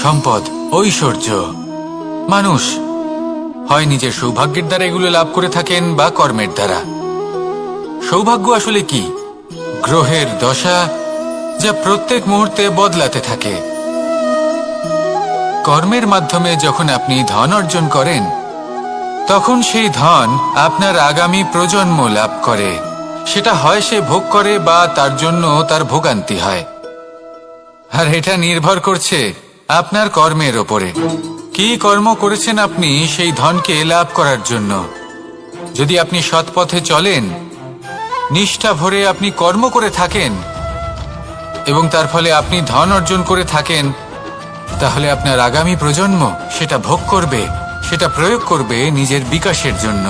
সম্পদ, ঐশ্বর্য। মানুষ হয় নিজের সৌভাগ্যের দ্বারা এগুলো লাভ করে থাকেন বা কর্মের দ্বারা। সৌভাগ্য আসলে কি? গ্রহের দশা, যা প্রত্যেক মুহূর্তে বদলাতে থাকে। কর্মের মাধ্যমে যখন আপনি ধন অর্জন করেন, তখন সেই ধন আপনার আগামী প্রজন্ম লাভ করে। সেটা হয় সে ভোগ করে বা তার জন্য তার ভোগান্তি হয়। আর এটা নির্ভর করছে আপনার কর্মের ওপরে। কি কর্ম করেছেন আপনি সেই ধনকে লাভ করার জন্য। যদি আপনি সৎ পথে চলেন, নিষ্ঠা ভরে আপনি কর্ম করে থাকেন এবং তার ফলে আপনি ধন অর্জন করে থাকেন, তাহলে আপনার আগামী প্রজন্ম সেটা ভোগ করবে, সেটা প্রয়োগ করবে নিজের বিকাশের জন্য।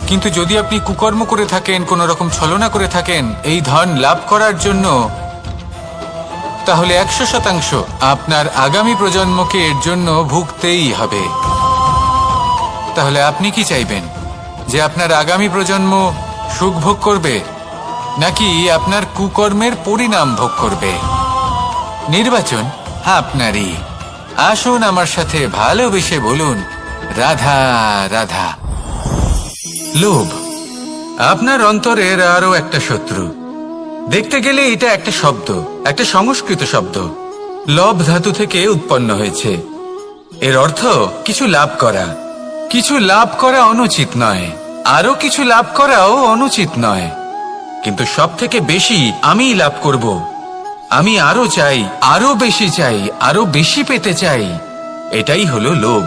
কিন্তু যদি আপনি কুকর্ম করে থাকেন, কোনো রকম ছলনা করে থাকেন এই ধন লাভ করার জন্য, তাহলে 100% আপনার আগামী প্রজন্মকে এর জন্য ভুগতেই হবে। তাহলে আপনি কি চাইবেন? যে আপনার আগামী প্রজন্ম সুখ ভোগ করবে, নাকি আপনার কুকর্মের পরিণাম ভোগ করবে? নির্বাচন আপনারই। আসুন আমার সাথে ভালোবেসে বলুন, রাধা রাধা। লোভ আপনার অন্তরের আরো একটা শত্রু। দেখতে গেলে এটা একটা শব্দ, একটা সংস্কৃত শব্দ। লব ধাতু থেকে উৎপন্ন হয়েছে। এর অর্থ কিছু লাভ করা। কিছু লাভ করা অনুচিত নয়, আরো কিছু লাভ করাও অনুচিত নয়, কিন্তু সব থেকে বেশি আমি লাভ করব। আমি আরো চাই, আরো বেশি চাই, আরো বেশি পেতে চাই। এটাই হলো লোভ।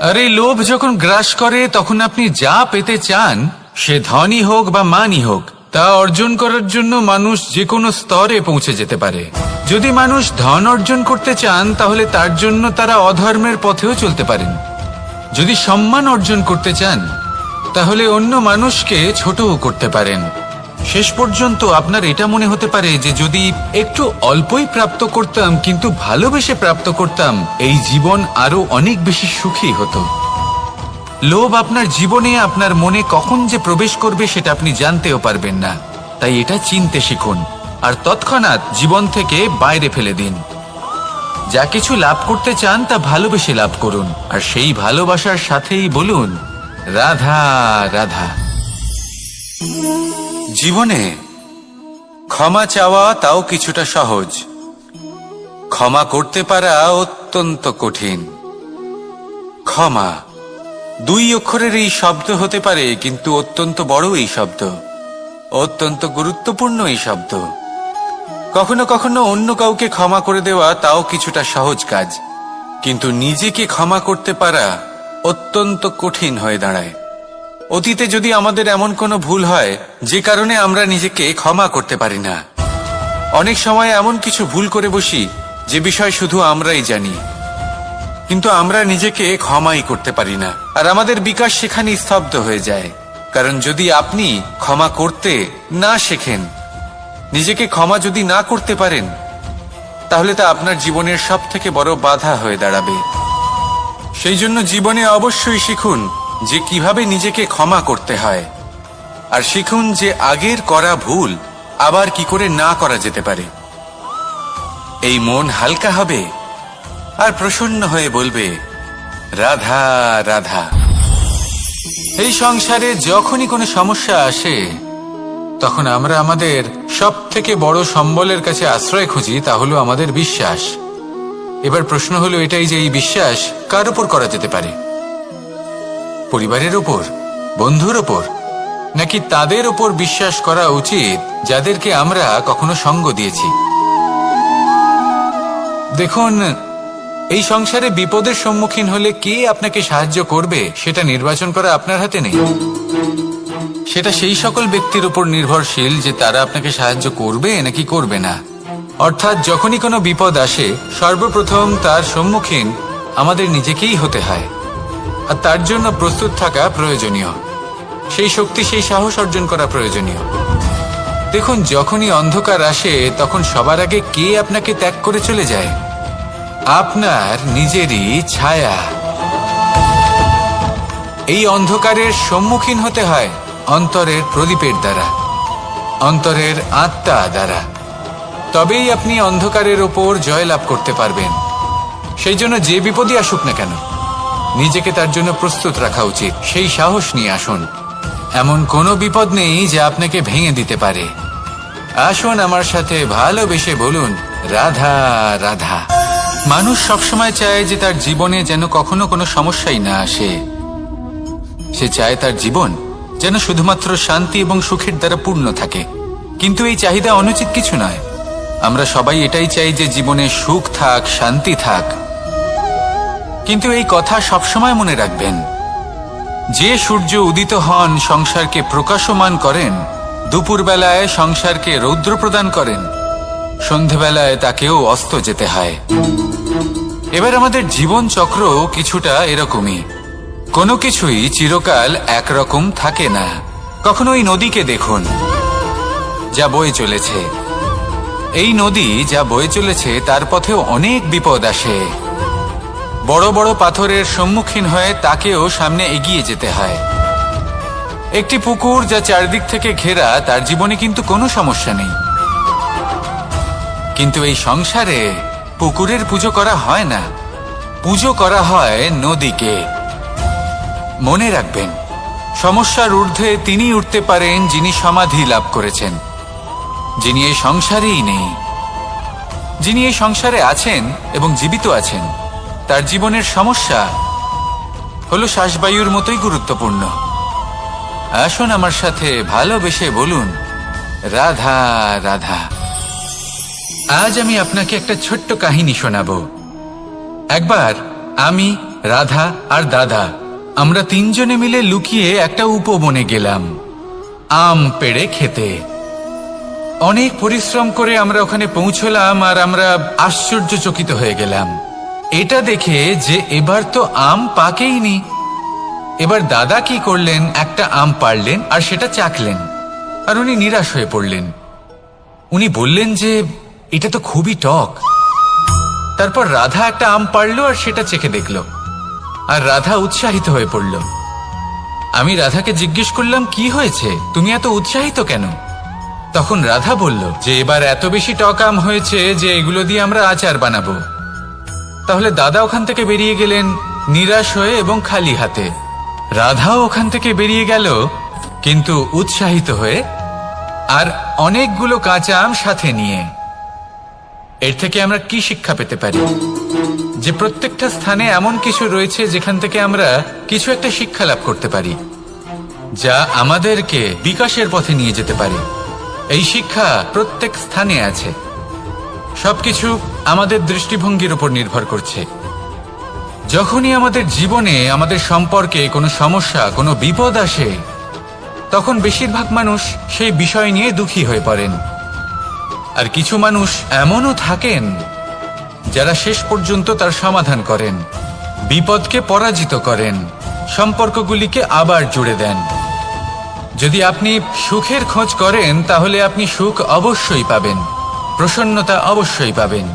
আর এই লোভ যখন গ্রাস করে, তখন আপনি যা পেতে চান, সে ধনই হোক বা মানই হোক, তা অর্জন করার জন্য মানুষ যে কোনো স্তরে পৌঁছে যেতে পারে। যদি মানুষ ধন অর্জন করতে চান, তাহলে তার জন্য তারা অধর্মের পথেও চলতে পারেন। যদি সম্মান অর্জন করতে চান, তাহলে অন্য মানুষকে ছোটও করতে পারেন। শেষ পর্যন্ত আপনার এটা মনে হতে পারে যে যদি একটু অল্পই প্রাপ্ত করতাম, কিন্তু ভালোবেসে প্রাপ্ত করতাম, এই জীবন আরো অনেক বেশি সুখী হতো। লোভ আপনার জীবনে, আপনার মনে কখন যে প্রবেশ করবে সেটা আপনি জানতেও পারবেন না। তাই এটা চিনতে শিখুন আর তৎক্ষণাৎ জীবন থেকে বাইরে ফেলে দিন। যা কিছু লাভ করতে চান তা ভালোবেসে লাভ করুন, আর সেই ভালোবাসার সাথেই বলুন, রাধা রাধা। জীবনে ক্ষমা চাওয়া তাও কিছুটা সহজ, ক্ষমা করতে পারা অত্যন্ত কঠিন। ক্ষমা 2 অক্ষরের এই শব্দ হতে পারে, কিন্তু অত্যন্ত বড় এই শব্দ, অত্যন্ত গুরুত্বপূর্ণ এই শব্দ। কখনো কখনো অন্য কাউকে ক্ষমা করে দেওয়া তাও কিছুটা সহজ কাজ, কিন্তু নিজেকে ক্ষমা করতে পারা অত্যন্ত কঠিন হয়ে দাঁড়ায়। অতীতে যদি আমাদের এমন কোনো ভুল হয় যে কারণে আমরা নিজেকে ক্ষমা করতে পারি না, অনেক সময় এমন কিছু ভুল করে বসি যে বিষয় শুধু আমরাই জানি, কিন্তু আমরা নিজেকে ক্ষমাই করতে পারি না, আর আমাদের বিকাশ সেখানেই স্তব্ধ হয়ে যায়। কারণ যদি আপনি ক্ষমা করতে না শেখেন, নিজেকে ক্ষমা যদি না করতে পারেন, তাহলে তা আপনার জীবনের সব থেকে বড় বাধা হয়ে দাঁড়াবে। সেই জন্য জীবনে অবশ্যই শিখুন যে কিভাবে নিজেকে ক্ষমা করতে হয়, আর শিখুন যে আগের করা ভুল আবার কি করে না করা যেতে পারে। এই মন হালকা হবে আর প্রসন্ন হয়ে বলবে, রাধা রাধা। এই সংসারে যখনই কোনো সমস্যা আসে, তখন আমরা আমাদের সব থেকে বড় সম্বলের কাছে আশ্রয় খুঁজি, তা হলো আমাদের বিশ্বাস। এবার প্রশ্ন হলো এটাই যে এই বিশ্বাস কার উপর করা যেতে পারে? পরিবারের ওপর, বন্ধুর ওপর, নাকি তাদের ওপর বিশ্বাস করা উচিত যাদেরকে আমরা কখনো সঙ্গ দিয়েছি? দেখুন, এই সংসারে বিপদের সম্মুখীন হলে কে আপনাকে সাহায্য করবে সেটা নির্বাচন করা আপনার হাতে নেই। সেটা সেই সকল ব্যক্তির উপর নির্ভরশীল যে তারা আপনাকে সাহায্য করবে নাকি করবে না। অর্থাৎ যখনই কোনো বিপদ আসে, সর্বপ্রথম তার সম্মুখীন আমাদের নিজেকেই হতে হয়, আর তার জন্য প্রস্তুত থাকা প্রয়োজনীয়। সেই শক্তি, সেই সাহস অর্জন করা প্রয়োজনীয়। দেখুন, যখনই অন্ধকার আসে, তখন সবার আগে কে আপনাকে ত্যাগ করে চলে যায়? আপনার নিজেরই ছায়া। এই অন্ধকারের সম্মুখীন হতে হয় অন্তরের প্রদীপের দ্বারা, অন্তরের আত্মা দ্বারা। তবেই আপনি অন্ধকারের ওপর জয়লাভ করতে পারবেন। সেই জন্য যে বিপদই আসুক না কেন নিজেকে তার জন্য প্রস্তুত রাখা উচিত। সেই সাহস নিয়ে আসুন। এমন কোনো বিপদ নেই যা আপনাকে ভেঙে দিতে পারে। আসুন আমার সাথে ভালোবেসে বলুন, রাধা রাধা। মানুষ সবসময় চায় যে তার জীবনে যেন কখনো কোনো সমস্যাই না আসে। সে চায় তার জীবন যেন শুধুমাত্র শান্তি এবং সুখের দ্বারা পূর্ণ থাকে। কিন্তু এই চাহিদা অনুচিত কিছু নয়। আমরা সবাই এটাই চাই যে জীবনে সুখ থাক, শান্তি থাক। কিন্তু এই কথা সবসময় মনে রাখবেন, যে সূর্য উদিত হন সংসারকে প্রকাশমান করেন, দুপুরবেলায় সংসারকে রৌদ্র প্রদান করেন, সন্ধেবেলায় তাকেও অস্ত যেতে হয়। এবার আমাদের জীবন চক্র কিছুটা এরকমই। কোনো কিছুই চিরকাল একরকম থাকে না। কখনো এই নদীকে দেখুন যা বয়ে চলেছে। এই নদী যা বয়ে চলেছে তার পথেও অনেক বিপদ আসে। বড় বড় পাথরের সম্মুখীন হয়ে তাকেও সামনে এগিয়ে যেতে হয়। একটি পুকুর যা চারদিক থেকে ঘেরা, তার জীবনে কিন্তু কোনো সমস্যা নেই। কিন্তু এই সংসারে পুকুরের পুজো করা হয় না, পুজো করা হয় নদীকে। মনে রাখবেন, সমস্যার ঊর্ধ্বে তিনি উঠতে পারেন যিনি সমাধি লাভ করেছেন, যিনি এই সংসারেই নেই। যিনি এই সংসারে আছেন এবং জীবিত আছেন, তার জীবনের সমস্যা হলো শ্বাসবায়ুর মতোই গুরুত্বপূর্ণ। আসুন আমার সাথে ভালোবেসে বলুন, রাধা রাধা। আজ আমি আপনাকে একটা ছোট্ট কাহিনী শোনাবো। একবার আমি, রাধা আর দাদা, আমরা তিনজনে মিলে লুকিয়ে একটা উপবনে গেলাম আম পেড়ে খেতে। অনেক পরিশ্রম করে আমরা ওখানে পৌঁছলাম আর আমরা আশ্চর্যচকিত হয়ে গেলাম এটা দেখে যে এবার তো আম পাকেইনি। এবার দাদা কি করলেন, একটা আম পাড়লেন আর সেটা চাখলেন, আর উনি নিরাশ হয়ে পড়লেন। উনি বললেন যে এটা তো খুবই টক। তারপর রাধা একটা আম পাড়লো আর সেটা চেখে দেখলো, আর রাধা উৎসাহিত হয়ে পড়ল। আমি রাধাকে জিজ্ঞেস করলাম, কি হয়েছে, তুমি এত উৎসাহিত কেন? তখন রাধা বলল যে এবার এত বেশি টক আম হয়েছে যে এগুলো দিয়ে আমরা আচার বানাবো। তাহলে দাদা ওখান থেকে বেরিয়ে গেলেন নিরাশ হয়ে এবং খালি হাতে। রাধাও ওখান থেকে বেরিয়ে গেল কিন্তু উৎসাহিত হয়ে, আর অনেকগুলো কাঁচা আম সাথে নিয়ে। এর থেকে আমরা কি শিক্ষা পেতে পারি? যে প্রত্যেকটা স্থানে এমন কিছু রয়েছে যেখান থেকে আমরা কিছু একটা শিক্ষা লাভ করতে পারি, যা আমাদেরকে বিকাশের পথে নিয়ে যেতে পারে। এই শিক্ষা প্রত্যেক স্থানে আছে। সবকিছু আমাদের দৃষ্টিভঙ্গির উপর নির্ভর করছে। যখনই আমাদের জীবনে, আমাদের সম্পর্কে কোনো সমস্যা, কোনো বিপদ আসে, তখন বেশিরভাগ মানুষ সেই বিষয় নিয়ে দুঃখী হয়ে পড়েন। আর কিছু মানুষ এমনও থাকেন যারা শেষ পর্যন্ত তার সমাধান করেন, বিপদকে পরাজিত করেন, সম্পর্কগুলিকে আবার জুড়ে দেন। যদি আপনি সুখের খোঁজ করেন তাহলে আপনি সুখ অবশ্যই পাবেন, প্রসন্নতা অবশ্যই পাবেন।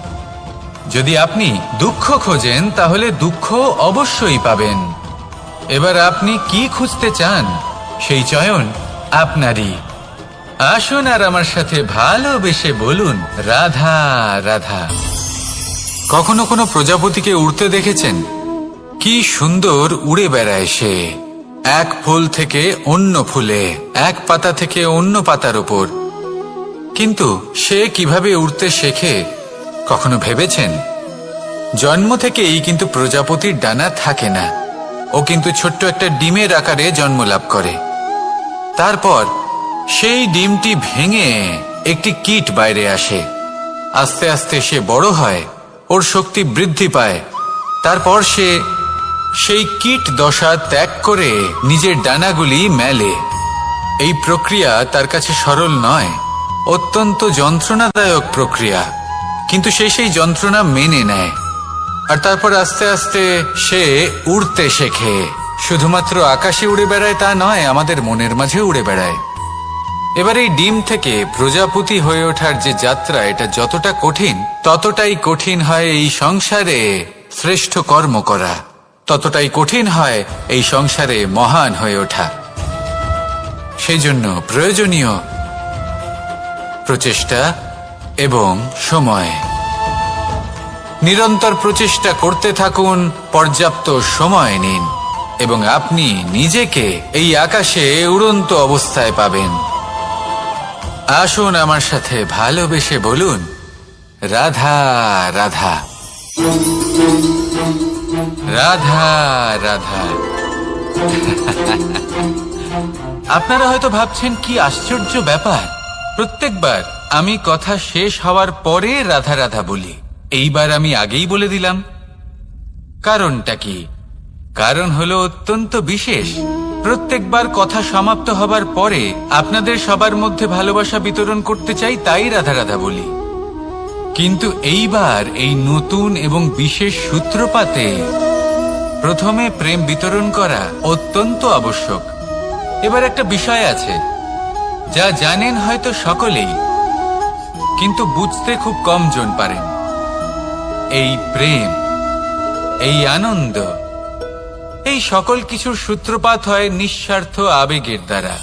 যদি আপনি দুঃখ খোঁজেন তাহলে দুঃখ অবশ্যই পাবেন। এবার আপনি কি খুঁজতে চান, সেই চয়ন আপনারই। আসুন আর আমার সাথে ভালোবেসে বলুন, রাধা রাধা। কখনো কোনো প্রজাপতিকে উড়তে দেখেছেন? কি সুন্দর উড়ে বেড়ায় সে, এক ফুল থেকে অন্য ফুলে, এক পাতা থেকে অন্য পাতার উপর। কিন্তু সে কিভাবে উড়তে শেখে কখনো ভেবেছেন? জন্ম থেকেই কিন্তু প্রজাপতির ডানা থাকে না। ও কিন্তু ছোট্ট একটা ডিমের আকারে জন্ম লাভ করে। তারপর সেই ডিমটি ভেঙে একটি কীট বাইরে আসে। আস্তে আস্তে সে বড় হয়, ওর শক্তি বৃদ্ধি পায়। তারপর সে সেই কীট দশা ত্যাগ করে নিজের ডানাগুলি মেলে। এই প্রক্রিয়া তার কাছে সরল নয়, অত্যন্ত যন্ত্রণাদায়ক প্রক্রিয়া, কিন্তু সে সেই যন্ত্রণা মেনে নেয়। আর তারপর আস্তে আস্তে সে উড়তে শেখে। শুধুমাত্র আকাশে উড়ে বেড়ায় তা নয়, আমাদের মনের মাঝে উড়ে বেড়ায়। এবার এই ডিম থেকে প্রজাপতি হয়ে ওঠার যে যাত্রা, এটা যতটা কঠিন, ততটাই কঠিন হয় এই সংসারে শ্রেষ্ঠ কর্ম করা, ততটাই কঠিন হয় এই সংসারে মহান হয়ে ওঠা। সেই জন্য প্রয়োজনীয় প্রচেষ্টা এবং সময়। নিরন্তর প্রচেষ্টা করতে থাকুন, পর্যাপ্ত সময় নিন এবং আপনি নিজেকে এই আকাশে উড়ন্ত অবস্থায় পাবেন। আসুন আমার সাথে ভালোবেসে বলুন, রাধা রাধা, রাধা রাধা। আপনারা হয়তো ভাবছেন কি আশ্চর্য ব্যাপার, প্রত্যেকবার আমি কথা শেষ হওয়ার পরে রাধা রাধা বলি। এইবার আমি আগেই বলে দিলাম। কারণটা কি? কারণ হলো অত্যন্ত বিশেষ। প্রত্যেকবার কথা সমাপ্ত হবার পরে আপনাদের সবার মধ্যে ভালোবাসা বিতরণ করতে চাই, তাই রাধা রাধা বলি। কিন্তু এইবার এই নতুন এবং বিশেষ সূত্রপাতে প্রথমে প্রেম বিতরণ করা অত্যন্ত আবশ্যক। এবার একটা বিষয় আছে যা জানেন হয়তো সকলেই, কিন্তু বুঝতে খুব কম জন পারেন। এই প্রেম, এই আনন্দ, এই সকল কিছুর সূত্রপাত হয় নিঃস্বার্থ আবেগের দ্বারা।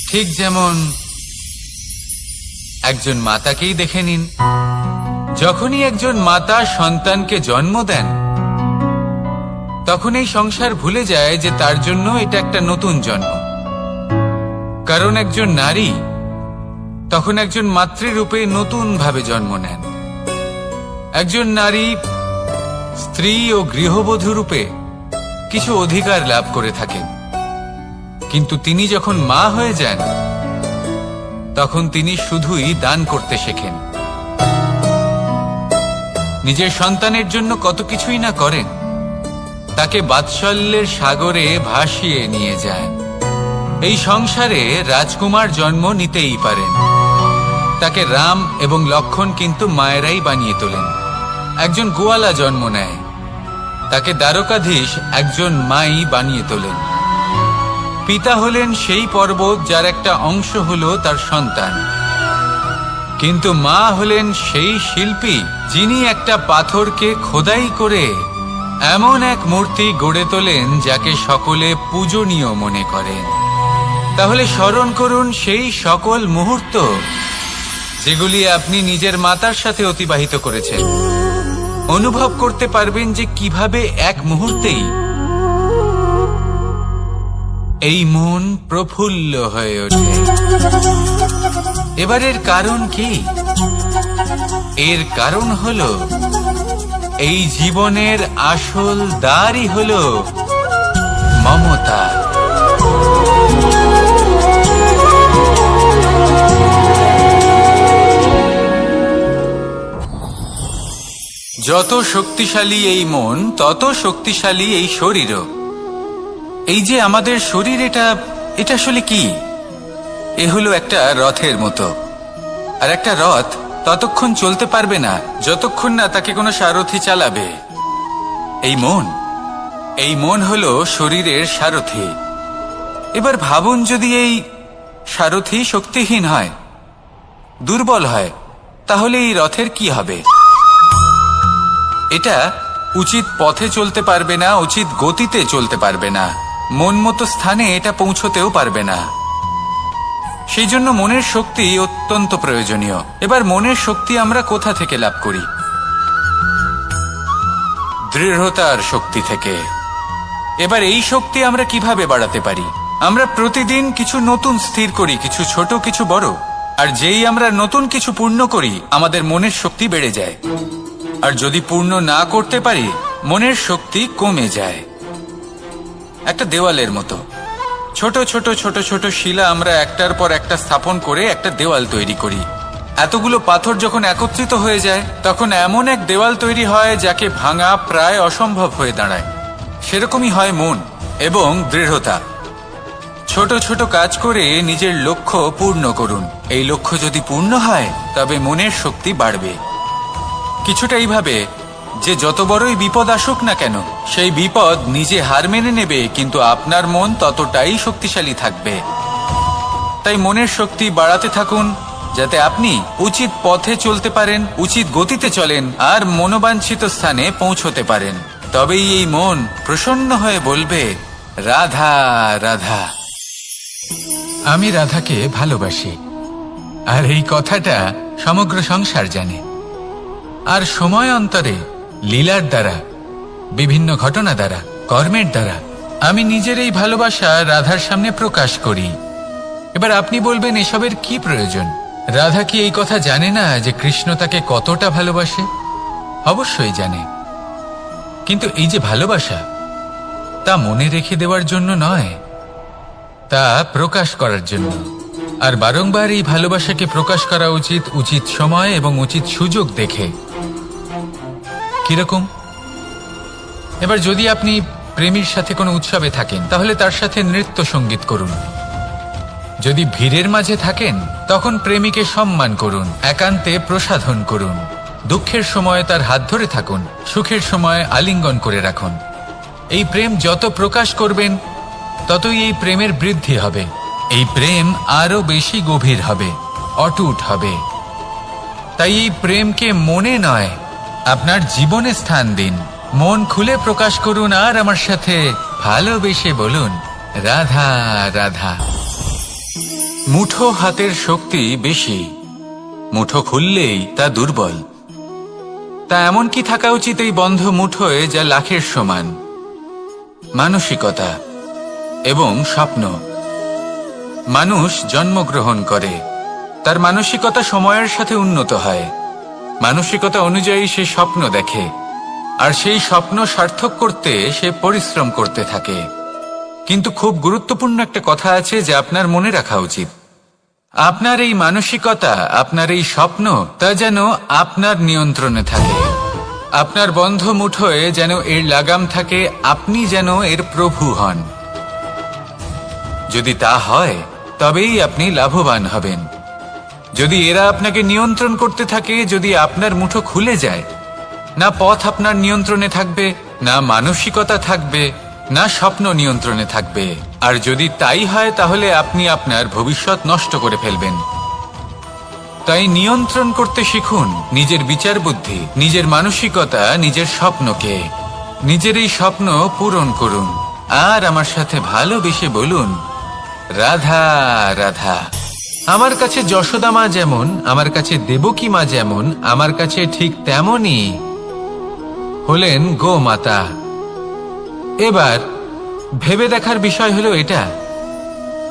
ঠিক যেমন একজন মাতাকেই দেখে নিন। যখনই একজন মাতা সন্তানকে জন্ম দেন, তখন এই সংসার ভুলে যায় যে তার জন্য এটা একটা নতুন জন্ম। কারণ একজন নারী তখন একজন মাতৃরূপে নতুন ভাবে জন্ম নেন। একজন নারী স্ত্রী ও গৃহবধূ রূপে কিছু অধিকার লাভ করে থাকেন, কিন্তু তিনি যখন মা হয়ে যান তখন তিনি শুধুই দান করতে শেখেন। নিজের সন্তানের জন্য কত কিছুই না করেন, তাকে বাৎসল্যের সাগরে ভাসিয়ে নিয়ে যায়। এই সংসারে রাজকুমার জন্ম নিতেই পারেন, তাকে রাম এবং লক্ষণ কিন্তু মায়েরাই বানিয়ে তোলেন। একজন গোয়ালা জন্ম নেয়, তাকে দ্বারকাধীশ একজন মাই বানিয়ে তোলেন। পিতা হলেন সেই পর্বত যার একটা অংশ হলো তার সন্তান, কিন্তু মা হলেন সেই শিল্পী যিনি একটা পাথরকে খোদাই করে এমন এক মূর্তি গড়ে তোলেন যাকে সকলে পূজনীয় মনে করেন। তাহলে স্মরণ করুন সেই সকল মুহূর্ত যেগুলি আপনি নিজের মাতার সাথে অতিবাহিত করেছেন। অনুভব করতে পারবেন যে কিভাবে এক মুহূর্তেই এই মন প্রফুল্ল হয়ে ওঠে। এবারের কারণ কি? এর কারণ হলো এই জীবনের আসল দ্বারই হলো মমতা। যত শক্তিশালী এই মন, তত শক্তিশালী এই শরীরও। এই যে আমাদের শরীর, এটা আসলে কি? এ হলো একটা রথের মতো। আর একটা রথ ততক্ষণ চলতে পারবে না যতক্ষণ না তাকে কোনো সারথি চালাবে। এই মন হলো শরীরের সারথি। এবার ভাবুন, যদি এই সারথি শক্তিহীন হয়, দুর্বল হয়, তাহলে এই রথের কি হবে? এটা উচিত পথে চলতে পারবে না, উচিত গতিতে চলতে পারবে না, মন মতো স্থানে এটা পৌঁছতেও পারবে না। সেই জন্য মনের শক্তি অত্যন্ত প্রয়োজনীয়। এবার মনের শক্তি আমরা কোথা থেকে লাভ করি? দৃঢ়তার শক্তি থেকে। এবার এই শক্তি আমরা কিভাবে বাড়াতে পারি? আমরা প্রতিদিন কিছু নতুন স্থির করি, কিছু ছোট কিছু বড়। আর যেই আমরা নতুন কিছু পূর্ণ করি, আমাদের মনের শক্তি বেড়ে যায়। আর যদি পূর্ণ না করতে পারি, মনের শক্তি কমে যায়। একটা দেওয়ালের মতো ছোট ছোট ছোট ছোট শিলা আমরা একটার পর একটা স্থাপন করে একটা দেওয়াল তৈরি করি। এতগুলো পাথর যখন একত্রিত হয়ে যায়, তখন এমন এক দেওয়াল তৈরি হয় যাকে ভাঙা প্রায় অসম্ভব হয়ে দাঁড়ায়। সেরকমই হয় মন এবং দৃঢ়তা। ছোট ছোট কাজ করে নিজের লক্ষ্য পূর্ণ করুন। এই লক্ষ্য যদি পূর্ণ হয়, তবে মনের শক্তি বাড়বে। কিছুটা এইভাবে যে যত বড়ই বিপদ আসুক না কেন, সেই বিপদ নিজে হার মেনে নেবে, কিন্তু আপনার মন ততটাই শক্তিশালী থাকবে। তাই মনের শক্তি বাড়াতে থাকুন, যাতে আপনি উচিত পথে চলতে পারেন, উচিত গতিতে চলেন আর মনোবাঞ্ছিত স্থানে পৌঁছতে পারেন। তবেই এই মন প্রসন্ন হয়ে বলবে, রাধা রাধা। আমি রাধাকে ভালোবাসি, আর এই কথাটা সমগ্র সংসার জানে। আর সময় অন্তরে লীলার দ্বারা, বিভিন্ন ঘটনা দ্বারা, কর্মের দ্বারা আমি নিজের এই ভালোবাসা রাধার সামনে প্রকাশ করি। এবার আপনি বলবেন, এসবের কি প্রয়োজন? রাধা কি এই কথা জানে না যে কৃষ্ণ তাকে কতটা ভালোবাসে? অবশ্যই জানে, কিন্তু এই যে ভালোবাসা, তা মনে রেখে দেওয়ার জন্য নয়, তা প্রকাশ করার জন্য। আর বারংবার এই ভালোবাসাকে প্রকাশ করা উচিত, উচিত সময় এবং উচিত সুযোগ দেখে। কিরকম? এবার যদি আপনি প্রেমীর সাথে কোনো উৎসবে থাকেন, তাহলে তার সাথে নৃত্য সঙ্গীত করুন। যদি ভিড়ের মাঝে থাকেন, তখন প্রেমীকে সম্মান করুন, একান্তে প্রসাধন করুন। দুঃখের সময় তার হাত ধরে থাকুন, সুখের সময় আলিঙ্গন করে রাখুন। এই প্রেম যত প্রকাশ করবেন, ততই এই প্রেমের বৃদ্ধি হবে। এই প্রেম আরো বেশি গভীর হবে, অটুট হবে। তাই এই প্রেমকে মনে নয়, আপনার জীবনে স্থান দিন। মন খুলে প্রকাশ করুন আর আমার সাথে ভালোবেসে বলুন, রাধা রাধা। মুঠো হাতের শক্তি বেশি, মুঠো খুললেই তা দুর্বল। তা এমন কি থাকা উচিত এই বন্ধ মুঠোয় যা লাখের সমান? মানসিকতা এবং স্বপ্ন। মানুষ জন্মগ্রহণ করে, তার মানসিকতা সময়ের সাথে উন্নত হয়। মানসিকতা অনুযায়ী সে স্বপ্ন দেখে, আর সেই স্বপ্ন সার্থক করতে সে পরিশ্রম করতে থাকে। কিন্তু খুব গুরুত্বপূর্ণ একটা কথা আছে যা আপনার মনে রাখা উচিত। আপনার এই মানসিকতা, আপনার এই স্বপ্ন, তা যেন আপনার নিয়ন্ত্রণে থাকে। আপনার বন্ধ মুঠোয় যেন এর লাগাম থাকে, আপনি যেন এর প্রভু হন। যদি তা হয়, তবেই আপনি লাভবান হবেন। যদি এরা আপনাকে নিয়ন্ত্রণ করতে থাকে, যদি আপনার মুঠো খুলে যায়, না পথ আপনার নিয়ন্ত্রণে থাকবে, না মানসিকতা থাকবে, না স্বপ্ন নিয়ন্ত্রণে থাকবে। আর যদি তাই হয়, তাহলে আপনি আপনার ভবিষ্যৎ নষ্ট করে ফেলবেন। তাই নিয়ন্ত্রণ করতে শিখুন নিজের বিচার বুদ্ধি, নিজের মানসিকতা, নিজের স্বপ্নকে। নিজের এই স্বপ্ন পূরণ করুন আর আমার সাথে ভালোবেসে বলুন, রাধা রাধা। আমার কাছে যশোদা মা যেমন, আমার কাছে দেবকী মা যেমন, আমার কাছে ঠিক তেমনই হলেন গোমাতা। এবার ভেবে দেখার বিষয় হলো এটা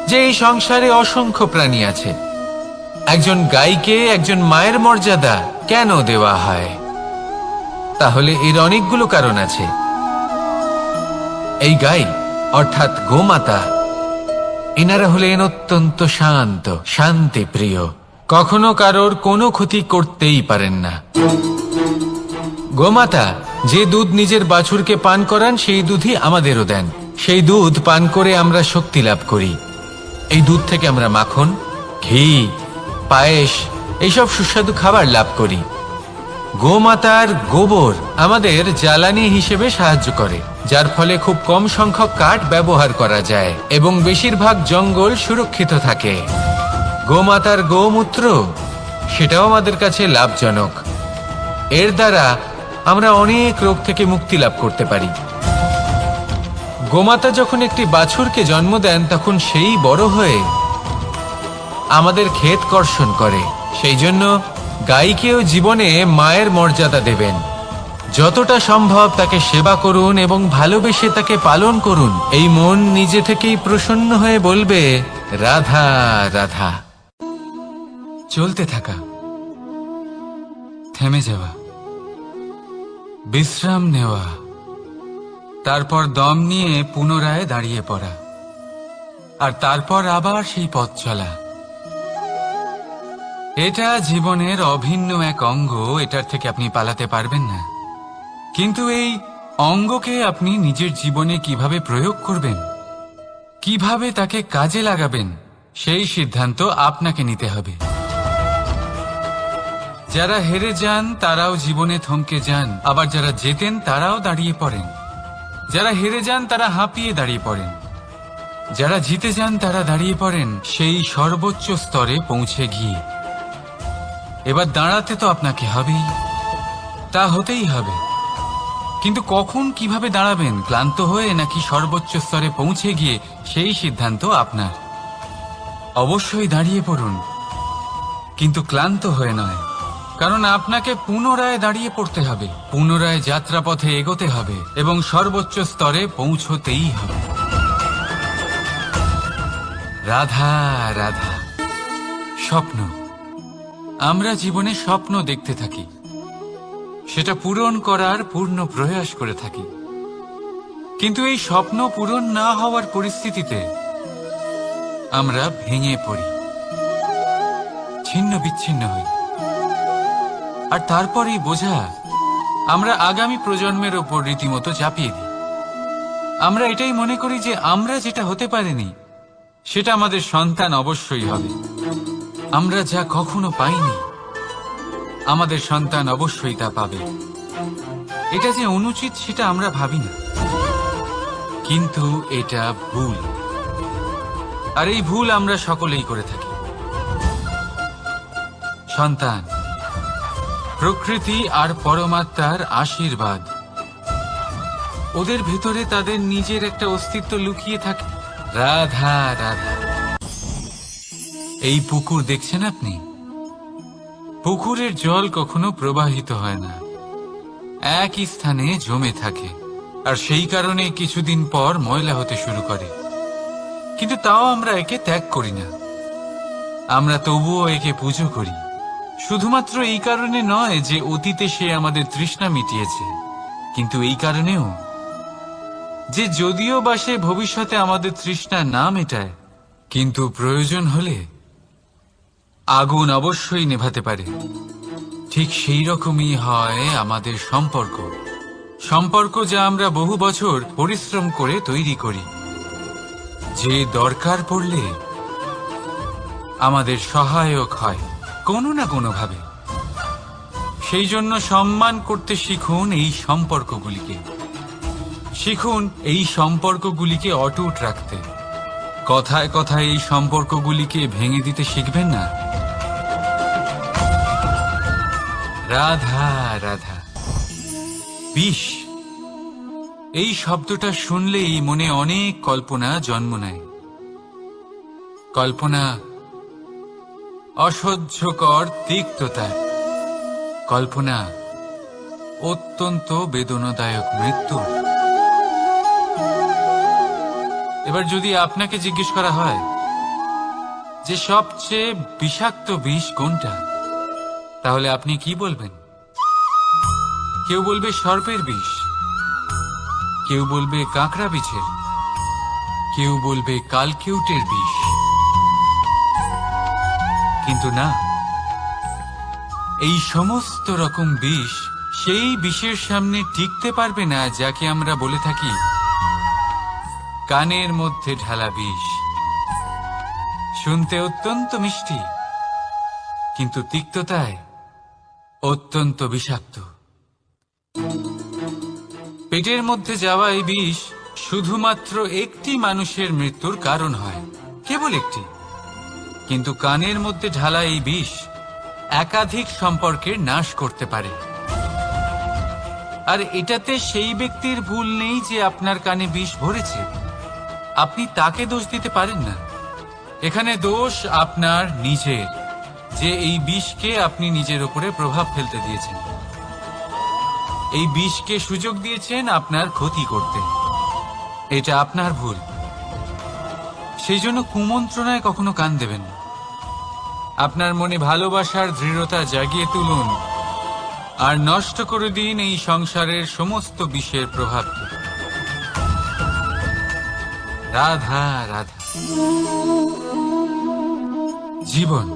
যে এই সংসারে অসংখ্য প্রাণী আছে। একজন গাইকে একজন মায়ের মর্যাদা কেন দেওয়া হয়? তাহলে এর অনেকগুলো কারণ আছে। এই গাই অর্থাৎ গোমাতা, এনারা হলেন অত্যন্ত শান্ত, শান্তি প্রিয়, কখনো কারোর কোনো ক্ষতি করতেই পারেন না। গোমাতা যে দুধ নিজের বাছুরকে পান করান, সেই দুধই আমাদেরও দেন। সেই দুধ পান করে আমরা শক্তি লাভ করি। এই দুধ থেকে আমরা মাখন, ঘি, পায়েস, এইসব সুস্বাদু খাবার লাভ করি। গোমাতার গোবর আমাদের জ্বালানি হিসেবে সাহায্য করে, যার ফলে খুব কম সংখ্যক কাঠ ব্যবহার করা যায় এবং বেশিরভাগ জঙ্গল সুরক্ষিত থাকে। গোমাতার গোমূত্র, সেটাও আমাদের কাছে লাভজনক। এর দ্বারা আমরা অনেক রোগ থেকে মুক্তি লাভ করতে পারি। গোমাতা যখন একটি বাছুরকে জন্ম দেন, তখন সেই বড় হয়ে আমাদের ক্ষেত কর্ষণ করে। সেই জন্য গাইকেও জীবনে মায়ের মর্যাদা দেবেন। যতটা সম্ভব তাকে সেবা করুন এবং ভালোবেসে তাকে পালন করুন। এই মন নিজে থেকেই প্রসন্ন হয়ে বলবে, রাধা রাধা। চলতে থাকা, থেমে যাওয়া, বিশ্রাম নেওয়া, তারপর দম নিয়ে পুনরায় দাঁড়িয়ে পড়া, আর তারপর আবার সেই পথ চলা। এটা জীবনের অভিন্ন এক অঙ্গ, এটার থেকে আপনি পালাতে পারবেন না। কিন্তু এই অঙ্গকে আপনি নিজের জীবনে কিভাবে প্রয়োগ করবেন, কিভাবে তাকে কাজে লাগাবেন, সেই সিদ্ধান্ত আপনাকে নিতে হবে। যারা হেরে যান তারাও জীবনে থমকে যান, আবার যারা জেতেন তারাও দাঁড়িয়ে পড়েন। যারা হেরে যান তারা হাঁপিয়ে দাঁড়িয়ে পড়েন, যারা জিতে যান তারা দাঁড়িয়ে পড়েন সেই সর্বোচ্চ স্তরে পৌঁছে গিয়ে। এবার দাঁড়াতে তো আপনাকে হবেই, তা হতেই হবে। কিন্তু কখন, কিভাবে দাঁড়াবেন, ক্লান্ত হয়ে নাকি সর্বোচ্চ স্তরে পৌঁছে গিয়ে, সেই সিদ্ধান্ত আপনার। অবশ্যই দাঁড়িয়ে পড়ুন, কিন্তু ক্লান্ত হয়ে নয়, কারণ আপনাকে পুনরায় দাঁড়িয়ে পড়তে হবে, পুনরায় যাত্রাপথে এগোতে হবে এবং সর্বোচ্চ স্তরে পৌঁছতেই হবে। রাধা রাধা। স্বপ্ন, আমরা জীবনে স্বপ্ন দেখতে থাকি, সেটা পূরণ করার পূর্ণ প্রয়াস করে থাকি, কিন্তু এই স্বপ্ন পূরণ না হওয়ার পরিস্থিতিতে আমরা ভেঙে পড়ি, ছিন্ন বিচ্ছিন্ন হই। আর তারপরেই বোঝা আমরা আগামী প্রজন্মের ওপর রীতিমতো চাপিয়ে দিই। আমরা এটাই মনে করি যে আমরা যেটা হতে পারিনি সেটা আমাদের সন্তান অবশ্যই হবে। আমরা যা কখনো পাইনি আমাদের সন্তান অবশ্যই তা পাবে। এটা যে অনুচিত সেটা আমরা ভাবি না, কিন্তু এটা ভুল। আর এই ভুল আমরা সকলেই করে থাকি। সন্তান প্রকৃতি আর পরমাত্মার আশীর্বাদ, ওদের ভেতরে তাদের নিজের একটা অস্তিত্ব লুকিয়ে থাকে। রাধা রাধা। এই পুকুর দেখছেন আপনি, পুকুরের জল কখনো প্রবাহিত হয় না, একই স্থানে জমে থাকে, আর সেই কারণে কিছুদিন পর ময়লা হতে শুরু করে। কিন্তু তাও আমরা একে ত্যাগ করি না, আমরা তবুও একে পুজো করি। শুধুমাত্র এই কারণে নয় যে অতীতে সে আমাদের তৃষ্ণা মিটিয়েছে, কিন্তু এই কারণেও যে যদিও বা সে ভবিষ্যতে আমাদের তৃষ্ণা না মেটায়, কিন্তু প্রয়োজন হলে আগুন অবশ্যই নেভাতে পারে। ঠিক সেই রকমই হয় আমাদের সম্পর্ক, সম্পর্ক যা আমরা বহু বছর পরিশ্রম করে তৈরি করি, যে দরকার পড়লে আমাদের সহায়ক হয় কোনো না কোনোভাবে। সেই জন্য সম্মান করতে শিখুন এই সম্পর্কগুলিকে, শিখুন এই সম্পর্কগুলিকে অটুট রাখতে। কথায় কথায় এই সম্পর্কগুলিকে ভেঙে দিতে শিখবেন না। রাধা রাধা। বিষ, এই শব্দটা শুনলেই মনে অনেক কল্পনা জন্ম নেয়। কল্পনা অসহ্যকর তিক্ততার, কল্পনা অত্যন্ত বেদনাদায়ক মৃত্যুর। এবার যদি আপনাকে জিজ্ঞেস করা হয় যে সবচেয়ে বিষাক্ত বিষ কোনটা, তাহলে আপনি কি বলবেন? কেউ বলবে সর্পের বিষ, কেউ বলবে কাঁকড়া বিছের, কেউ বলবে কালকেউটের বিষ। কিন্তু না, এই সমস্ত রকম বিষ সেই বিষের সামনে টিকতে পারবে না যাকে আমরা বলে থাকি কানের মধ্যে ঢালা বিষ। শুনতে অত্যন্ত মিষ্টি, কিন্তু তিক্ততায় অত্যন্ত বিষাক্ত। পেটের মধ্যে যাওয়া এই বিষ শুধুমাত্র একটি মানুষের মৃত্যুর কারণ হয়, কেবল একটি। কিন্তু কানের মধ্যে ঢালা এই বিষ একাধিক সম্পর্কের নাশ করতে পারে। আর এটাতে সেই ব্যক্তির ভুল নেই যে আপনার কানে বিষ ভরেছে, আপনি তাকে দোষ দিতে পারেন না। এখানে দোষ আপনার নিজের, যে এই বিষকে আপনি নিজের উপরে প্রভাব ফেলতে দিয়েছেন, এই বিষকে সুযোগ দিয়েছেন আপনার ক্ষতি করতে। এটা আপনার ভুল। সেই জন্য কুমন্ত্রণায় কখনো কান দেবেন না। আপনার মনে ভালোবাসার দৃঢ়তা জাগিয়ে তুলুন আর নষ্ট করে দিন এই সংসারের সমস্ত বিষের প্রভাবকে। রাধা রাধা। জীবন,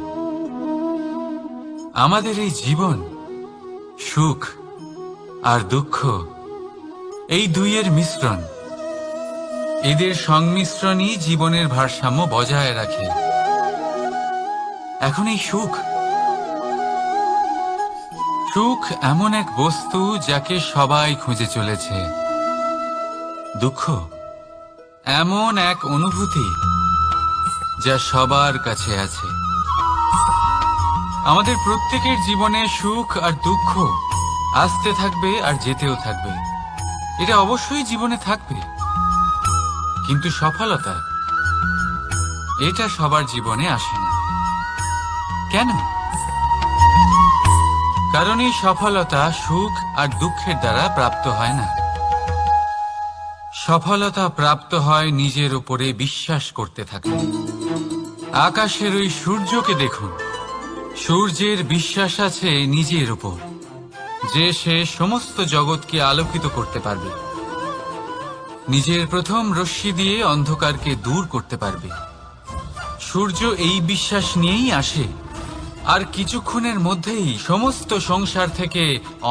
আমাদের এই জীবন সুখ আর দুঃখ, এই দুইয়ের মিশ্রণ। এদের সংমিশ্রণই জীবনের ভারসাম্য বজায় রাখে। এখন এই সুখ, সুখ এমন এক বস্তু যাকে সবাই খুঁজে চলেছে। দুঃখ এমন এক অনুভূতি যা সবার কাছে আছে। আমাদের প্রত্যেকের জীবনে সুখ আর দুঃখ আসতে থাকবে আর যেতেও থাকবে। এটা অবশ্যই জীবনে থাকবে, কিন্তু সফলতা এটা সবার জীবনে আসে না। কেন? কারণ এই সফলতা সুখ আর দুঃখের দ্বারা প্রাপ্ত হয় না। সফলতা প্রাপ্ত হয় নিজের উপরে বিশ্বাস করতে থাকলে। আকাশের ওই সূর্যকে দেখুন, সূর্যের বিশ্বাস আছে নিজের উপর যে সে সমস্ত জগৎকে আলোকিত করতে পারবে, নিজের প্রথম রশ্মি দিয়ে অন্ধকারকে দূর করতে পারবে। সূর্য এই বিশ্বাস নিয়েই আসে, আর কিছুক্ষণের মধ্যেই সমস্ত সংসার থেকে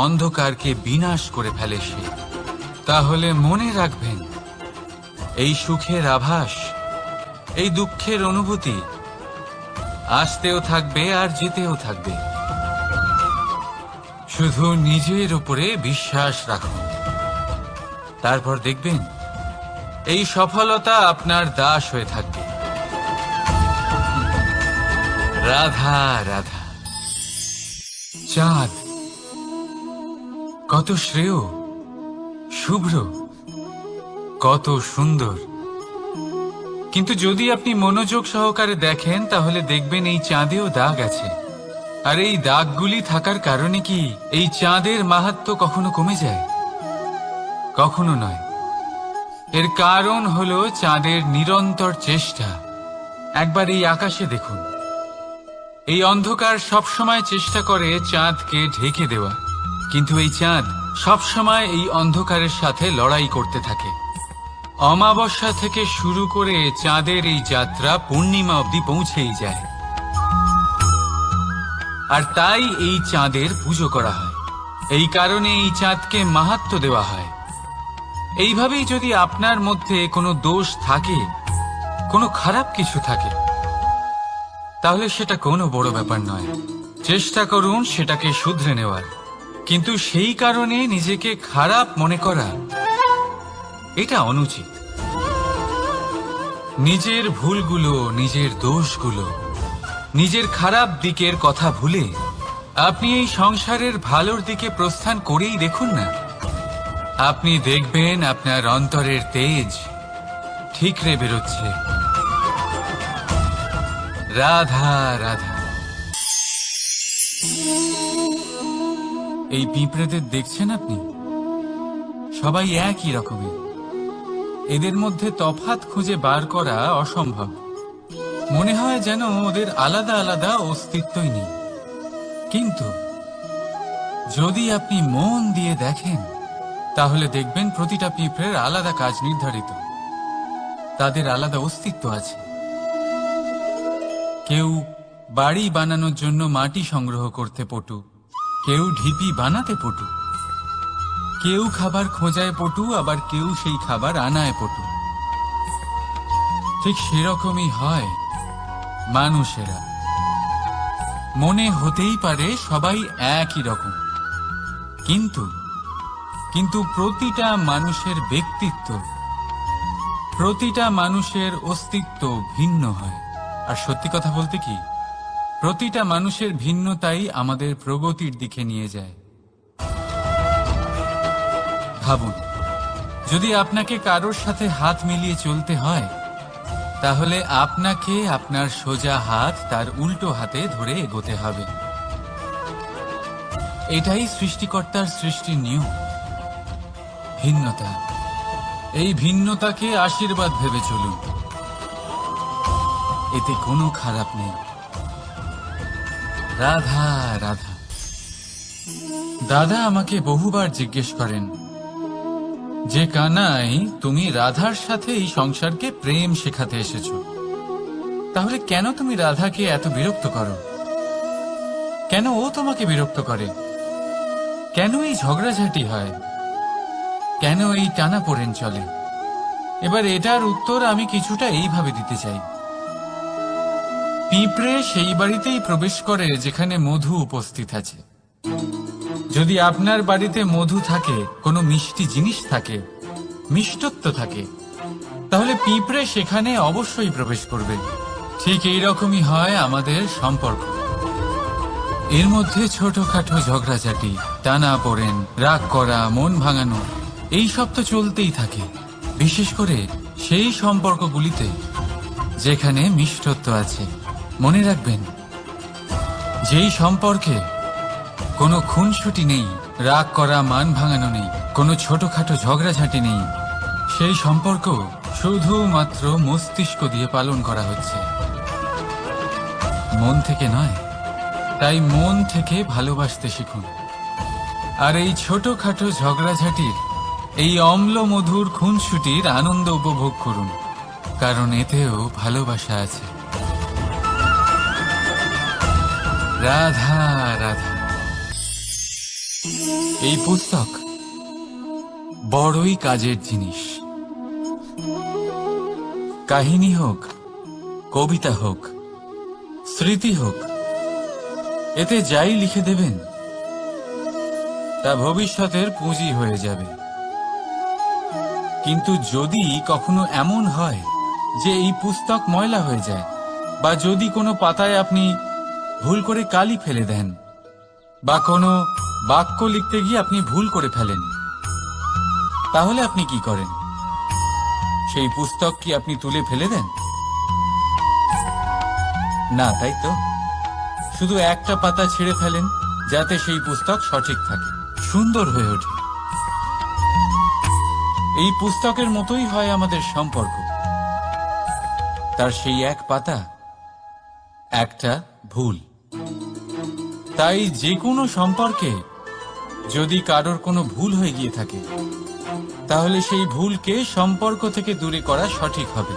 অন্ধকারকে বিনাশ করে ফেলে সে। তাহলে মনে রাখবেন, এই সুখের আভাস, এই দুঃখের অনুভূতি আসতেও থাকবে আর যেতেও থাকবে। শুধু নিজের উপরে বিশ্বাস রাখুন, তারপর দেখবেন এই সফলতা আপনার দাস হয়ে থাকবে। রাধা রাধা। চাঁদ কত শ্রেয়, শুভ্র, কত সুন্দর, কিন্তু যদি আপনি মনোযোগ সহকারে দেখেন তাহলে দেখবেন এই চাঁদেও দাগ আছে। আর এই দাগগুলি থাকার কারণে কি এই চাঁদের মাহাত্ম্য কখনো কমে যায়? কখনো নয়। এর কারণ হলো চাঁদের নিরন্তর চেষ্টা। একবার এই আকাশে দেখুন, এই অন্ধকার সবসময় চেষ্টা করে চাঁদকে ঢেকে দেওয়া, কিন্তু এই চাঁদ সবসময় এই অন্ধকারের সাথে লড়াই করতে থাকে। অমাবস্যা থেকে শুরু করে চাঁদের এই যাত্রা পূর্ণিমা অবধি পৌঁছেই যায়। আর তাই এই চাঁদের পুজো করা হয়, এই কারণে এই চাঁদকে মাহাত্ম্য দেওয়া হয়। এইভাবেই যদি আপনার মধ্যে কোনো দোষ থাকে, কোনো খারাপ কিছু থাকে, তাহলে সেটা কোনো বড় ব্যাপার নয়। চেষ্টা করুন সেটাকে শুধরে নেওয়ার, কিন্তু সেই কারণে নিজেকে খারাপ মনে করা এটা অনুচিত। নিজের ভুলগুলো, নিজের দোষগুলো, নিজের খারাপ দিকের কথা ভুলে আপনি এই সংসারের ভালোর দিকে প্রস্থান করেই দেখুন না। আপনি দেখবেন আপনার অন্তরের তেজ ঠিকরে বেরোচ্ছে। রাধা রাধা। এই পিঁপড়েদের দেখছেন আপনি? সবাই একই রকমের। এদের মধ্যে তফাৎ খুঁজে বার করা অসম্ভব। মনে হয় যেন ওদের আলাদা আলাদা অস্তিত্বই নেই। কিন্তু যদি আপনি মন দিয়ে দেখেন তাহলে দেখবেন প্রতিটা পিঁপড়ের আলাদা কাজ নির্ধারিত, তাদের আলাদা অস্তিত্ব আছে। কেউ বাড়ি বানানোর জন্য মাটি সংগ্রহ করতে পটু, কেউ ঢিপি বানাতে পটু, কেউ খাবার খোঁজায় পটু, আবার কেউ সেই খাবার আনায় পটু। ঠিক সেরকমই হয় মানুষেরা। মনে হতেই পারে সবাই একই রকম, কিন্তু প্রতিটা মানুষের ব্যক্তিত্ব, প্রতিটা মানুষের অস্তিত্ব ভিন্ন হয়। আর সত্যি কথা বলতে কি, প্রতিটা মানুষের ভিন্নতাই আমাদের প্রগতির দিকে নিয়ে যায়। ভাবুন, যদি আপনাকে কারোর সাথে হাত মিলিয়ে চলতে হয়, তাহলে আপনাকে আপনার সোজা হাত তার উল্টো হাতে ধরে এগোতে হবে। এটাই সৃষ্টিকর্তার সৃষ্টির নিয়ম। ভিন্নতা, এই ভিন্নতাকে আশীর্বাদ ভেবে চলুন, এতে কোনো খারাপ নেই। রাধা রাধা। দাদা আমাকে বহুবার জিজ্ঞেস করেন যে কানাই, তুমি রাধার সাথে এই সংসারকে প্রেম শেখাতে এসেছো, তাহলে কেন তুমি রাধাকে এত বিরক্ত করো? কেন ও তোমাকে বিরক্ত করে? কেন এই ঝগড়াঝাটি হয়? কেন এই টানাপোড়েন চলে? এবার এটার উত্তর আমি কিছুটা এইভাবে দিতে চাই। পিঁপড়ে সেই বাড়িতেই প্রবেশ করে যেখানে মধু উপস্থিত আছে। যদি আপনার বাড়িতে মধু থাকে, কোনো মিষ্টি জিনিস থাকে, মিষ্টত্ব থাকে, তাহলে পিঁপড়ে সেখানে অবশ্যই প্রবেশ করবে। ঠিক এইরকমই হয় আমাদের সম্পর্ক। এর মধ্যে ছোটখাটো ঝগড়াঝাটি, টানাপোড়েন, রাগ করা, মন ভাঙানো, এই সব তো চলতেই থাকে, বিশেষ করে সেই সম্পর্কগুলিতে যেখানে মিষ্টত্ব আছে। মনে রাখবেন, যেই সম্পর্কে কোনো খুনসুটি নেই, রাগ করা, মান ভাঙানো নেই, কোনো ছোটখাটো ঝগড়াঝাঁটি নেই। সেই সম্পর্ক শুধুমাত্র মস্তিষ্ক দিয়ে পালন করা হচ্ছে, মন থেকে নয়। তাই মন থেকে ভালোবাসতে শিখুন। আর এই ছোটখাটো ঝগড়াঝাঁটির, এই অম্ল মধুর খুনসুটির আনন্দ উপভোগ করুন, কারণ এতেও ভালোবাসা আছে। রাধা রাধা। এই পুস্তক বড়ই কাজের জিনিস। কাহিনী হোক, কবিতা হোক, স্মৃতি হোক, এতে যাই লিখে দেবেন তা ভবিষ্যতের পুঁজি হয়ে যাবে। কিন্তু যদি কখনো এমন হয় যে এই পুস্তক ময়লা হয়ে যায়, বা যদি কোনো পাতায় আপনি ভুল করে কালি ফেলে দেন, বা কোনো বাক্য লিখতে গিয়ে আপনি ভুল করে ফেলেন, তাহলে আপনি কি করেন? সেই পুস্তক কি আপনি তুলে ফেলে দেন? না, তাই তো। শুধু একটা পাতা ছিঁড়ে ফেলেন, যাতে সেই পুস্তক সঠিক থাকে, সুন্দর হয়ে ওঠে। এই পুস্তকের মতোই হয় আমাদের সম্পর্ক। তার সেই এক পাতা, একটা ভুল। তাই যে কোনো সম্পর্কে যদি কারোর কোনো ভুল হয়ে গিয়ে থাকে, তাহলে সেই ভুলকে সম্পর্ক থেকে দূরে করা সঠিক হবে।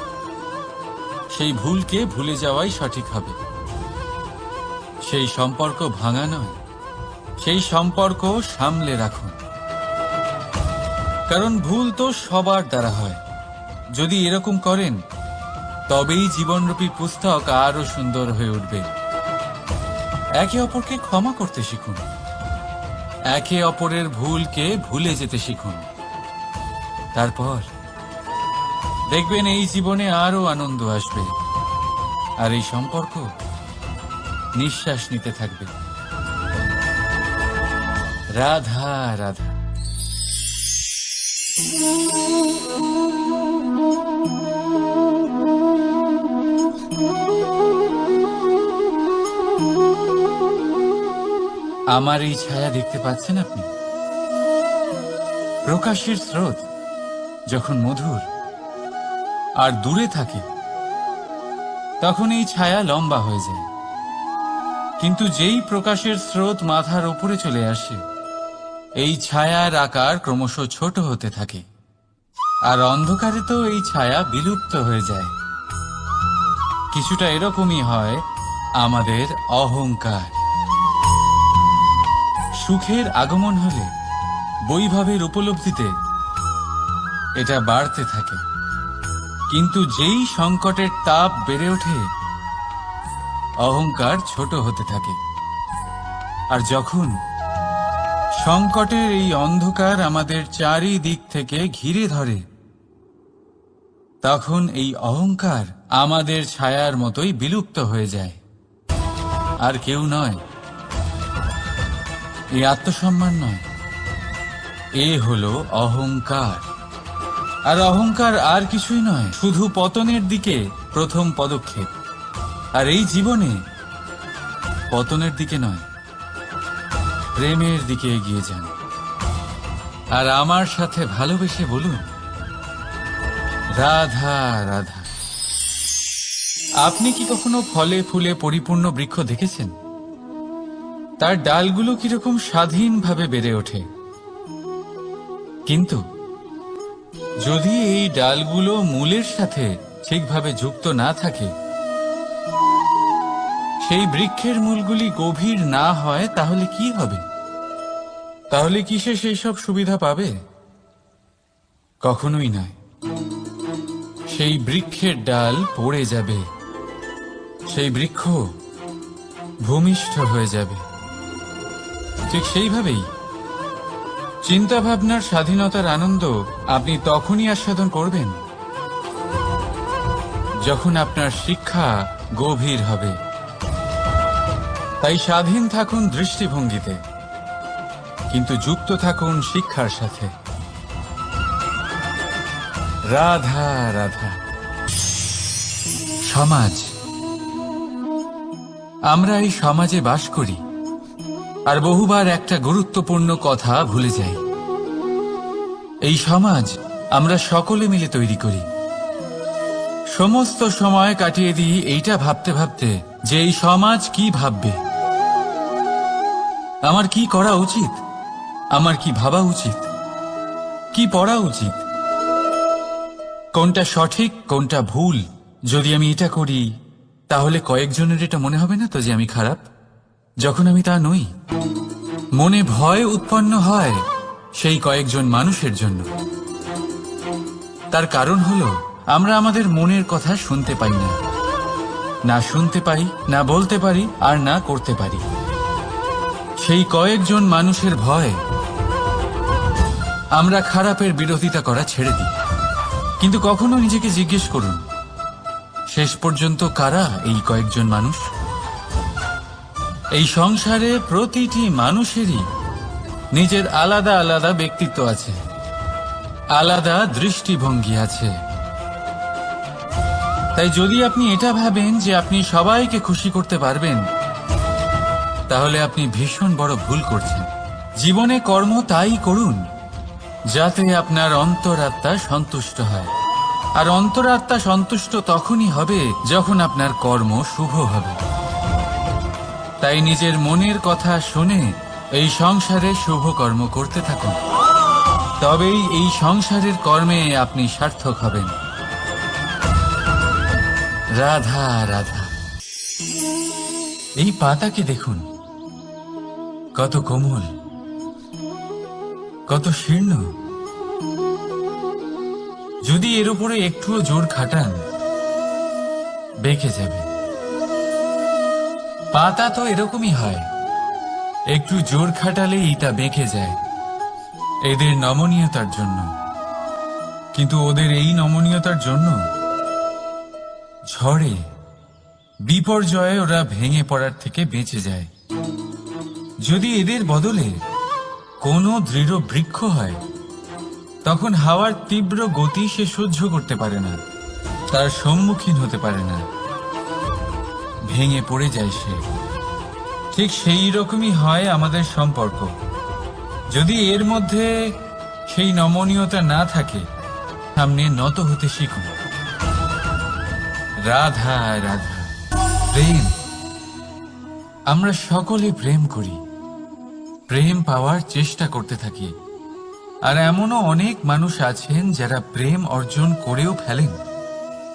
সেই ভুলকে ভুলে যাওয়াই সঠিক হবে। সেই সম্পর্ক ভাঙা নয়, সেই সম্পর্ক সামলে রাখুন। কারণ ভুল তো সবার দ্বারা হয়। যদি এরকম করেন, তবেই জীবনরূপী পুস্তক আরো সুন্দর হয়ে উঠবে। একে অপরকে ক্ষমা করতে শিখুন। একে অপরের ভুলকে ভুলে যেতে শিখুন। তারপর দেখবেন এই জীবনে আরো আনন্দ আসবে, আর এই সম্পর্ক নিঃশ্বাস নিতে থাকবে। রাধা রাধা। আমার এই ছায়া দেখতে পাচ্ছেন আপনি? প্রকাশের স্রোত যখন মধুর আর দূরে থাকে, তখন এই ছায়া লম্বা হয়ে যায়। কিন্তু যেই প্রকাশের স্রোত মাথার উপরে চলে আসে, এই ছায়ার আকার ক্রমশ ছোট হতে থাকে। আর অন্ধকারে তো এই ছায়া বিলুপ্ত হয়ে যায়। কিছুটা এরকমই হয় আমাদের অহংকার। সুখের আগমন হলে, বৈভবের উপলব্ধিতে এটা বাড়তে থাকে। কিন্তু যেই সংকটের তাপ বেড়ে ওঠে, অহংকার ছোট হতে থাকে। আর যখন সংকটের এই অন্ধকার আমাদের চারিদিক থেকে ঘিরে ধরে, তখন এই অহংকার আমাদের ছায়ার মতোই বিলুপ্ত হয়ে যায়। আর কেউ নয়, এই আত্মসম্মান নয়, এ হলো অহংকার। আর অহংকার আর কিছুই নয়, শুধু পতনের দিকে প্রথম পদক্ষেপ। আর এই জীবনে পতনের দিকে নয়, প্রেমের দিকে এগিয়ে যান। আর আমার সাথে ভালোবেসে বলুন, রাধা রাধা। আপনি কি কখনো ফলে ফুলে পরিপূর্ণ বৃক্ষ দেখেছেন? তার ডালগুলো কিরকম স্বাধীনভাবে বেড়ে ওঠে। কিন্তু যদি এই ডালগুলো মূলের সাথে ঠিকভাবে যুক্ত না থাকে, সেই বৃক্ষের মূলগুলি গভীর না হয়, তাহলে কি হবে? তাহলে কি সে সেই সব সুবিধা পাবে? কখনোই নয়। সেই বৃক্ষের ডাল পড়ে যাবে, সেই বৃক্ষ ভূমিষ্ঠ হয়ে যাবে। ঠিক সেইভাবেই চিন্তাভাবনার স্বাধীনতার আনন্দ আপনি তখনই আস্বাদন করবেন, যখন আপনার শিক্ষা গভীর হবে। তাই স্বাধীন থাকুন দৃষ্টিভঙ্গিতে, কিন্তু যুক্ত থাকুন শিক্ষার সাথে। রাধা রাধা। সমাজ, আমরা এই সমাজে বাস করি। আর বহুবার একটা গুরুত্বপূর্ণ কথা ভুলে যাই। এই সমাজ আমরা সকলে মিলে তৈরি করি। সমস্ত সময় কাটিয়ে দিই এইটা ভাবতে ভাবতে যে এই সমাজ কি ভাববে, আমার কি করা উচিত, আমার কি ভাবা উচিত, কি পড়া উচিত, কোনটা সঠিক কোনটা ভুল। যদি আমি এটা করি তাহলে কয়েকজনের এটা মনে হবে না তো যে আমি খারাপ, যখন আমি তা নই। মনে ভয় উৎপন্ন হয় সেই কয়েকজন মানুষের জন্য। তার কারণ হলো আমরা আমাদের মনের কথা শুনতে পাই না, না শুনতে পাই, না বলতে পারি, আর না করতে পারি। সেই কয়েকজন মানুষের ভয় আমরা খারাপের বিরোধিতা করা ছেড়ে দিই। কিন্তু কখনো নিজেকে জিজ্ঞেস করুন, শেষ পর্যন্ত কারা এই কয়েকজন মানুষ? এই সংসারে প্রতিটি মানুষেরই নিজের আলাদা আলাদা ব্যক্তিত্ব আছে, আলাদা দৃষ্টিভঙ্গি আছে। তাই যদি আপনি এটা ভাবেন যে আপনি সবাইকে খুশি করতে পারবেন, তাহলে আপনি ভীষণ বড় ভুল করছেন। জীবনে কর্ম তাই করুন যাতে আপনার অন্তরাত্মা সন্তুষ্ট হয়। আর অন্তরাত্মা সন্তুষ্ট তখনই হবে যখন আপনার কর্ম শুভ হবে। তাই নিজের মনের কথা শুনে এই সংসারে শুভ কর্ম করতে থাকুন, তবেই এই সংসারের কর্মে আপনি সার্থক হবেন। রাধা রাধা। এই পাতাকে দেখুন, কত কোমল, কত শীর্ণ। যদি এর উপরে একটুও জোর খাটান বেঁকে যাবে। পাতা তো এরকমই হয়, একটু জোর খাটালেই তা বেঁকে যায় এদের নমনীয়তার জন্য। কিন্তু ওদের এই নমনীয়তার জন্য ঝড়ে বিপর্যয়ে ওরা ভেঙে পড়ার থেকে বেঁচে যায়। যদি এদের বদলে কোনো দৃঢ় বৃক্ষ হয়, তখন হাওয়ার তীব্র গতি সে সহ্য করতে পারে না, তার সম্মুখীন হতে পারে না, ভেঙে পড়ে যায় সে। ঠিক সেই রকমই হয় আমাদের সম্পর্ক। যদি এর মধ্যে সেই নমনীয়তা না থাকে, সামনে নত হতে শিখুন। রাধা রাধা। প্রেম, আমরা সকলে প্রেম করি, প্রেম পাওয়ার চেষ্টা করতে থাকি। আর এমনও অনেক মানুষ আছেন যারা প্রেম অর্জন করেও ফেলেন,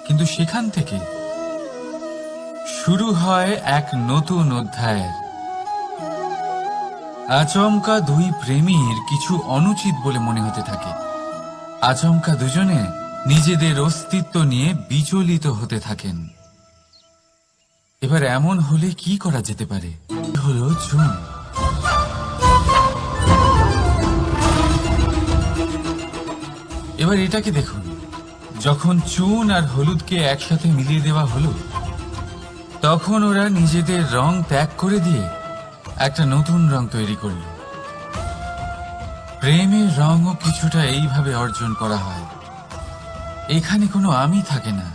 কিন্তু সেখান থেকে শুরু হয় এক নতুন অধ্যায়ের। আচমকা দুই প্রেমীর কিছু অনুচিত বলে মনে হতে থাকে। আচমকা দুজনে নিজেদের অস্তিত্ব নিয়ে বিচলিত হতে থাকেন। এবার এমন হলে কি করা যেতে পারে? হলো চুন। এবার এটাকে দেখুন, যখন চুন আর হলুদকে একসাথে মিলিয়ে দেওয়া হলো, তখন ওরা নিজেদের রং ত্যাগ করে দিয়ে একটা নতুন রং তৈরি করল। প্রেমের রঙও কিছুটা এইভাবে অর্জন করা হয়। এখানে কোনো আমি থাকে না,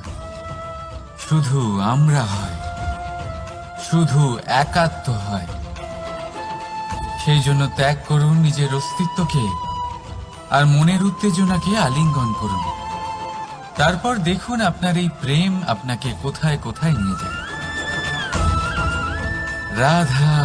শুধু আমরা হয়, শুধু একাত্ম হয়। সেই জন্য ত্যাগ করুন নিজের অস্তিত্বকে, আর মনের উত্তেজনাকে আলিঙ্গন করুন। তারপর দেখুন আপনার এই প্রেম আপনাকে কোথায় কোথায় নিয়ে যায়। রাধা।